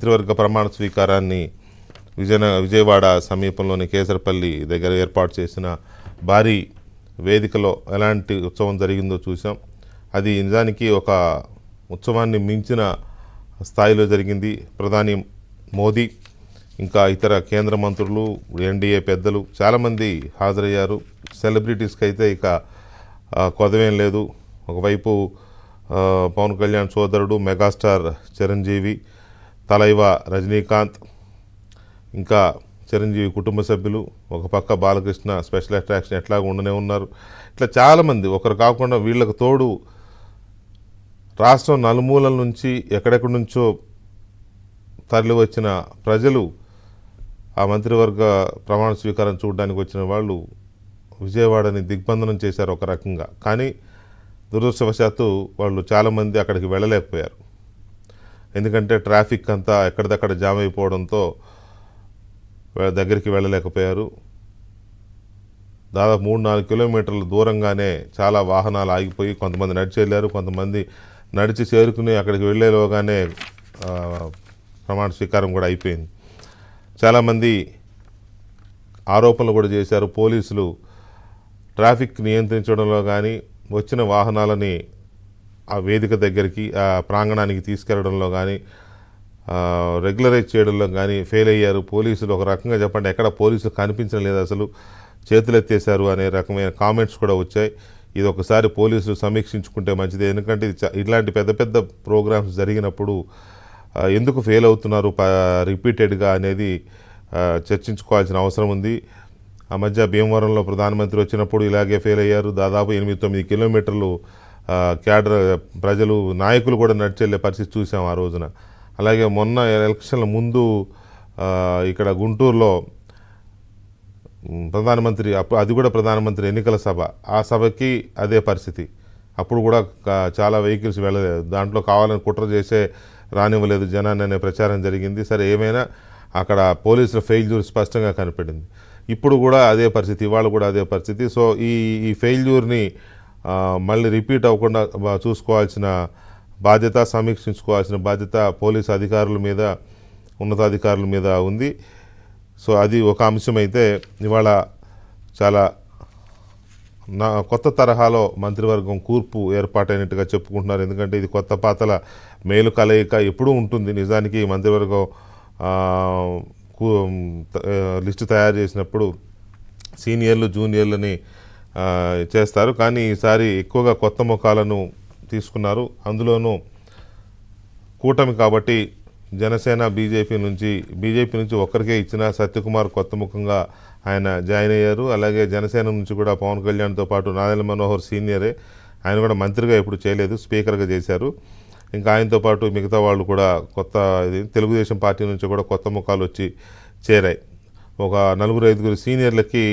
మంత్రివర్గ ప్రమాణ స్వీకారాన్ని విజయవాడ సమీపంలోని కేసరపల్లి దగ్గర ఏర్పాటు చేసిన భారీ వేదికలో ఎలాంటి ఉత్సవం జరిగిందో చూసాం. అది నిజానికి ఒక ఉత్సవాన్ని మించిన స్థాయిలో జరిగింది. ప్రధాని మోదీ ఇంకా ఇతర కేంద్ర మంత్రులు, ఎన్డీఏ పెద్దలు చాలామంది హాజరయ్యారు. సెలబ్రిటీస్కి అయితే ఇక కొదవేం లేదు. ఒకవైపు పవన్ కళ్యాణ్ సోదరుడు మెగాస్టార్ చిరంజీవి, తలైవ రజనీకాంత్, ఇంకా చిరంజీవి కుటుంబ సభ్యులు, ఒక పక్క బాలకృష్ణ స్పెషల్ అట్రాక్షన్ ఎట్లాగ ఉండనే ఉన్నారు. ఇట్లా చాలామంది, ఒకరు కాకుండా వీళ్ళకు తోడు రాష్ట్రం నలుమూలల నుంచి ఎక్కడెక్కడి నుంచో తరలి వచ్చిన ప్రజలు ఆ మంత్రివర్గ ప్రమాణ స్వీకారం చూడడానికి వచ్చిన వాళ్ళు విజయవాడని దిగ్బంధనం చేశారు ఒక రకంగా. కానీ దురదృష్టవశాత్తు వాళ్ళు చాలామంది అక్కడికి వెళ్ళలేకపోయారు. ఎందుకంటే ట్రాఫిక్ అంతా ఎక్కడిదక్కడ జామ్ అయిపోవడంతో దగ్గరికి వెళ్ళలేకపోయారు. దాదాపు 3-4 కిలోమీటర్ల దూరంగానే చాలా వాహనాలు ఆగిపోయి కొంతమంది నడిచి వెళ్ళారు, కొంతమంది నడిచి చేరుకుని అక్కడికి వెళ్ళేలోగానే ప్రమాణ స్వీకారం కూడా అయిపోయింది. చాలామంది ఆరోపణలు కూడా చేశారు. పోలీసులు ట్రాఫిక్ నియంత్రించడంలో కానీ, వచ్చిన వాహనాలని ఆ వేదిక దగ్గరికి, ఆ ప్రాంగణానికి తీసుకెళ్లడంలో కానీ, రెగ్యులరైజ్ చేయడంలో కానీ ఫెయిల్ అయ్యారు. పోలీసులు ఒక రకంగా చెప్పండి, ఎక్కడ పోలీసులు కనిపించడం లేదు, అసలు చేతులెత్తేశారు అనే రకమైన కామెంట్స్ కూడా వచ్చాయి. ఇది ఒకసారి పోలీసులు సమీక్షించుకుంటే మంచిది. ఎందుకంటే ఇట్లాంటి పెద్ద పెద్ద ప్రోగ్రామ్స్ జరిగినప్పుడు ఎందుకు ఫెయిల్ అవుతున్నారు రిపీటెడ్గా అనేది చర్చించుకోవాల్సిన అవసరం ఉంది. ఆ మధ్య భీమవరంలో ప్రధానమంత్రి వచ్చినప్పుడు ఇలాగే ఫెయిల్ అయ్యారు. దాదాపు 8-9 కిలోమీటర్లు క్యాడర్ ప్రజలు, నాయకులు కూడా నడిచెళ్ళే పరిస్థితి చూసాం ఆ రోజున. అలాగే మొన్న ఎలక్షన్ల ముందు ఇక్కడ గుంటూరులో ప్రధానమంత్రి, అది కూడా ప్రధానమంత్రి ఎన్నికల సభ, ఆ సభకి అదే పరిస్థితి. అప్పుడు కూడా చాలా వెహికల్స్ వెళ్ళలేదు. దాంట్లో కావాలని కుట్ర చేసే రానివ్వలేదు జనాన్ని అనే ప్రచారం జరిగింది. సరే, ఏమైనా అక్కడ పోలీసుల ఫెయిల్యూర్ స్పష్టంగా కనపడింది. ఇప్పుడు కూడా అదే పరిస్థితి, ఇవాళ కూడా అదే పరిస్థితి. సో ఈ ఫెయిల్యూర్ని మళ్ళీ రిపీట్ అవ్వకుండా చూసుకోవాల్సిన బాధ్యత, సమీక్షించుకోవాల్సిన బాధ్యత పోలీసు అధికారుల మీద, ఉన్నతాధికారుల మీద ఉంది. సో అది ఒక అంశం. అయితే ఇవాళ చాలా కొత్త తరహాలో మంత్రివర్గం కూర్పు ఏర్పాటైనట్టుగా చెప్పుకుంటున్నారు. ఎందుకంటే ఇది కొత్త పాతల మేలు కలయిక ఎప్పుడూ ఉంటుంది. నిజానికి మంత్రివర్గం లిస్టు తయారు చేసినప్పుడు సీనియర్లు, జూనియర్లని చేస్తారు. కానీ ఈసారి ఎక్కువగా కొత్త ముఖాలను తీసుకున్నారు. అందులోనూ కూటమి కాబట్టి జనసేన, బీజేపీ నుంచి ఒక్కరికే ఇచ్చిన సత్యకుమార్ కొత్త ముఖంగా ఆయన జాయిన్ అయ్యారు. అలాగే జనసేన నుంచి కూడా పవన్ కళ్యాణ్తో పాటు నాదెండ్ల మనోహర్ సీనియరే, ఆయన కూడా మంత్రిగా ఎప్పుడు చేయలేదు, స్పీకర్గా చేశారు. ఇంకా ఆయనతో పాటు మిగతా వాళ్ళు కూడా కొత్త, తెలుగుదేశం పార్టీ నుంచి కూడా కొత్త ముఖాలు వచ్చి చేరాయి. ఒక 4-5 సీనియర్లకి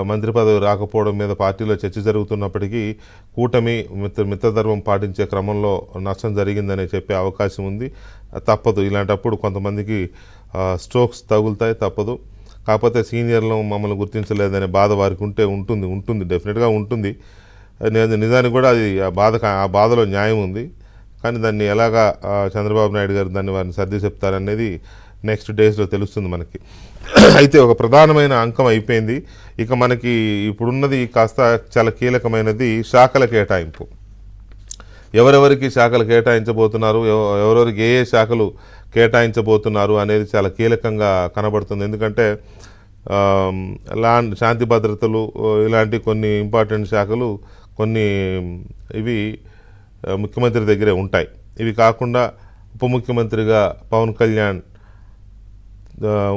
మంత్రి పదవి రాకపోవడం మీద పార్టీలో చర్చ జరుగుతున్నప్పటికీ కూటమి మిత్రధర్మం పాటించే క్రమంలో నష్టం జరిగిందని చెప్పే అవకాశం ఉంది. తప్పదు, ఇలాంటప్పుడు కొంతమందికి స్ట్రోక్స్ తగులుతాయి, తప్పదు. కాకపోతే సీనియర్లు మమ్మల్ని గుర్తించలేదనే బాధ వారికి ఉంటుంది, డెఫినెట్గా ఉంటుంది. నిజానికి కూడా అది ఆ బాధలో న్యాయం ఉంది. కానీ దాన్ని ఎలాగా చంద్రబాబు నాయుడు గారు వారిని సర్ది చెప్తారనేది నెక్స్ట్ డేస్లో తెలుస్తుంది మనకి. అయితే ఒక ప్రధానమైన అంకం అయిపోయింది. ఇక మనకి ఇప్పుడున్నది కాస్త చాలా కీలకమైనది శాఖల కేటాయింపు. ఎవరెవరికి శాఖలు కేటాయించబోతున్నారు, ఎవరెవరికి ఏ శాఖలు కేటాయించబోతున్నారు అనేది చాలా కీలకంగా కనబడుతుంది. ఎందుకంటే శాంతి భద్రతలు ఇలాంటి కొన్ని ఇంపార్టెంట్ శాఖలు, కొన్ని ఇవి ముఖ్యమంత్రి దగ్గరే ఉంటాయి. ఇవి కాకుండా ఉప ముఖ్యమంత్రిగా పవన్ కళ్యాణ్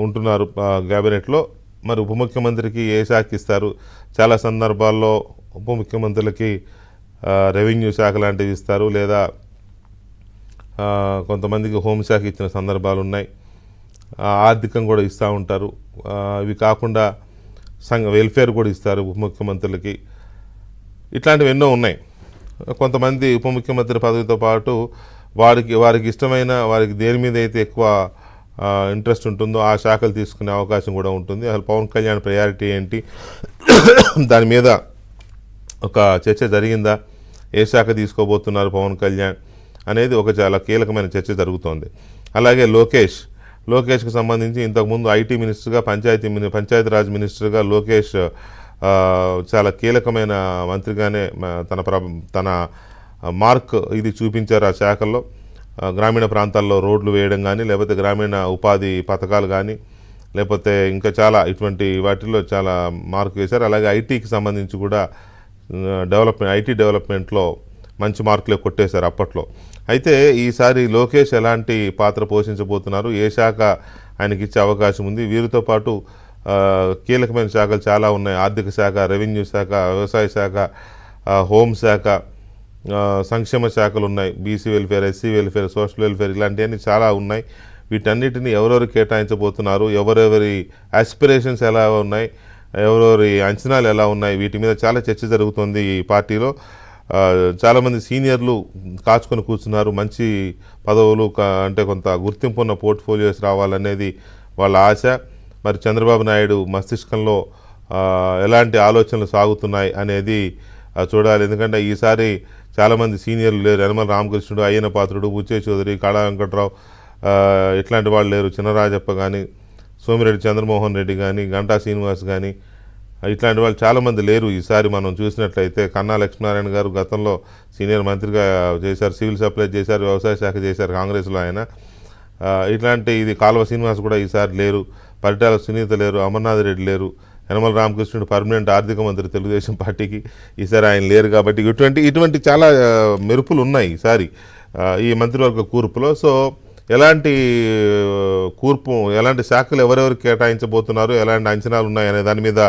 ఉంటున్నారు క్యాబినెట్లో. మరి ఉప ముఖ్యమంత్రికి ఏ శాఖ ఇస్తారు? చాలా సందర్భాల్లో ఉప ముఖ్యమంత్రులకి రెవెన్యూ శాఖ లాంటివి ఇస్తారు, లేదా కొంతమందికి హోంశాఖ ఇచ్చిన సందర్భాలు ఉన్నాయి. ఆర్థికం కూడా ఇస్తూ ఉంటారు. ఇవి కాకుండా వెల్ఫేర్ కూడా ఇస్తారు ఉప ముఖ్యమంత్రులకి. ఇట్లాంటివి ఎన్నో ఉన్నాయి. కొంతమంది ఉప ముఖ్యమంత్రి పదవితో పాటు వారికి ఇష్టమైన, వారికి దేని మీద అయితే ఎక్కువ ఇంట్రెస్ట్ ఉంటుందో ఆ శాఖలు తీసుకునే అవకాశం కూడా ఉంటుంది. అసలు పవన్ కళ్యాణ్ ప్రయారిటీ ఏంటి, దాని మీద ఒక చర్చ జరిగిందా? ఏ శాఖ తీసుకోబోతున్నారు పవన్ కళ్యాణ్ అనేది ఒక చాలా కీలకమైన చర్చ జరుగుతోంది. అలాగే లోకేష్కి సంబంధించి ఇంతకుముందు ఐటీ మినిస్టర్గా పంచాయతీరాజ్ మినిస్టర్గా లోకేష్ చాలా కీలకమైన మంత్రిగానే తన మార్క్ ఇది చూపించారు ఆ శాఖల్లో. గ్రామీణ ప్రాంతాల్లో రోడ్లు వేయడం కానీ, లేకపోతే గ్రామీణ ఉపాధి పథకాలు కానీ, లేకపోతే ఇంకా చాలా ఇటువంటి వాటిల్లో చాలా మార్క్ వేశారు. అలాగే ఐటీకి సంబంధించి కూడా ఐటీ డెవలప్మెంట్లో మంచి మార్కులే కొట్టేశారు అప్పట్లో. అయితే ఈసారి లోకేష్ ఎలాంటి పాత్ర పోషించబోతున్నారు, ఏ శాఖ ఆయనకి ఇచ్చే అవకాశం ఉంది? వీరితో పాటు కీలకమైన శాఖలు చాలా ఉన్నాయి. ఆర్థిక శాఖ, రెవెన్యూ శాఖ, వ్యవసాయ శాఖ, హోంశాఖ, సంక్షేమ శాఖలు ఉన్నాయి. BC welfare, SC welfare, social welfare, ఇలాంటివన్నీ చాలా ఉన్నాయి. వీటన్నిటిని ఎవరెవరు కేటాయించబోతున్నారు, ఎవరెవరి ఆస్పిరేషన్స్ ఎలా ఉన్నాయి, ఎవరెవరి అంచనాలు ఎలా ఉన్నాయి, వీటి మీద చాలా చర్చ జరుగుతుంది ఈ పార్టీలో. చాలామంది సీనియర్లు కాచుకొని కూర్చున్నారు. మంచి పదవులు అంటే కొంత గుర్తింపు ఉన్న పోర్ట్ఫోలియోస్ రావాలనేది వాళ్ళ ఆశ. మరి చంద్రబాబు నాయుడు మస్తిష్కంలో ఎలాంటి ఆలోచనలు సాగుతున్నాయి అనేది చూడాలి. ఎందుకంటే ఈసారి చాలామంది సీనియర్లు లేరు. యనమల రామకృష్ణుడు, అయ్యన్న పాత్రుడు, బుచ్చే చౌదరి, కాళా వెంకట్రావు, ఇట్లాంటి వాళ్ళు లేరు. చినరాజప్ప కానీ, సోమిరెడ్డి చంద్రమోహన్ రెడ్డి కానీ, గంటా శ్రీనివాస్ కానీ, ఇట్లాంటి వాళ్ళు చాలామంది లేరు. ఈసారి మనం చూసినట్లయితే కన్నా లక్ష్మీనారాయణ గారు గతంలో సీనియర్ మంత్రిగా చేశారు, సివిల్ సప్లై చేశారు, వ్యవసాయ శాఖ చేశారు కాంగ్రెస్లో ఆయన. ఇది కాలువ శ్రీనివాస్ కూడా ఈసారి లేరు. పరిటాల సునీత లేరు, అమర్నాథ్ రెడ్డి లేరు. యనమల రామకృష్ణుడు పర్మనెంట్ ఆర్థిక మంత్రి తెలుగుదేశం పార్టీకి, ఈసారి ఆయన లేరు. కాబట్టి ఇటువంటి చాలా మెరుపులు ఉన్నాయి ఈసారి ఈ మంత్రివర్గ కూర్పులో. సో ఎలాంటి ఎలాంటి శాఖలు ఎవరెవరు కేటాయించబోతున్నారు, ఎలాంటి అంచనాలు ఉన్నాయి అనే దాని మీద